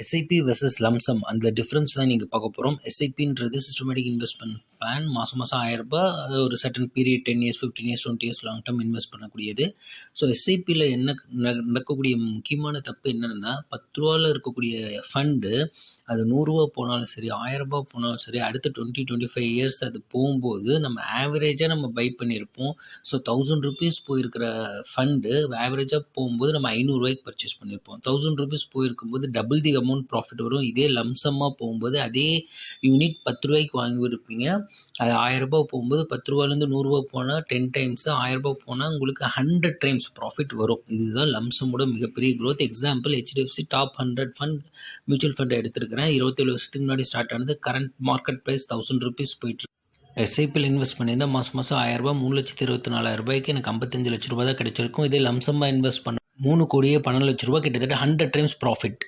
SIP versus lump sum அந்த difference தான் நீங்கள் பார்க்க போகிறோம். எஸ்ஐபின்றது சிஸ்டமேட்டிக் இன்வெஸ்ட்மெண்ட் பிளான். மாதம் மாதம் 1000 ரூபாய் ஒரு certain period 10 years 15 years 20 years long term invest பண்ணக்கூடியது. ஸோ எஸ்ஐபியில் என்ன நடக்கக்கூடிய முக்கியமான தப்பு என்னென்னா, 10 ரூபாவில் இருக்கக்கூடிய ஃபண்டு அது 100 ரூபா போனாலும் சரி 1000 ரூபாய் போனாலும் சரி அடுத்த 20-25 இயர்ஸ் அது போகும்போது நம்ம ஆவரேஜாக நம்ம பை பண்ணியிருப்போம். ஸோ 1000 ருபீஸ் போயிருக்கிற ஃபண்டு ஆவரேஜாக போகும்போது நம்ம 500 ரூபாய்க்கு பர்ச்சேஸ் பண்ணியிருப்போம். 1000 ருபீஸ் போயிருக்கும்போது டபுள் தி அமௌண்ட் ப்ராஃபிட் வரும். இதே லம்சமாக போகும்போது அதே யூனிட் 10 ரூபாய்க்கு வாங்கியிருப்பீங்க. அது 1000 ரூபாய் போகும்போது 10 ரூபாயிலேருந்து 100 ரூபா போனால் 10 டைம்ஸ், 1000 ரூபாய் போனால் உங்களுக்கு 100 டைம்ஸ் ப்ராஃபிட் வரும். இதுதான் லம்சமோட மிகப்பெரிய growth. Example HDFC top 100 fund mutual ஃபண்டை எடுத்திருக்கிறேன். 27 வருஷத்துக்கு முன்னாடி ஸ்டார்ட் ஆனது. கரண்ட் மார்க்கெட் ப்ரைஸ் 1000 ருபீஸ் போயிட்டு எஸ்ஐபியில் இன்வெஸ்ட் பண்ணியிருந்தால் மாதம் 1000 ரூபாய் 3,24,000 ரூபாய்க்கு எனக்கு 55 லட்ச ரூபாய் தான் கிடைச்சிருக்கும். இதே லம்சமாக இன்வெஸ்ட் பண்ண 3 கோடியே 12 லட்ச ரூபாய் கிட்டத்தட்ட 100 டைம்ஸ் ப்ராஃபிட்.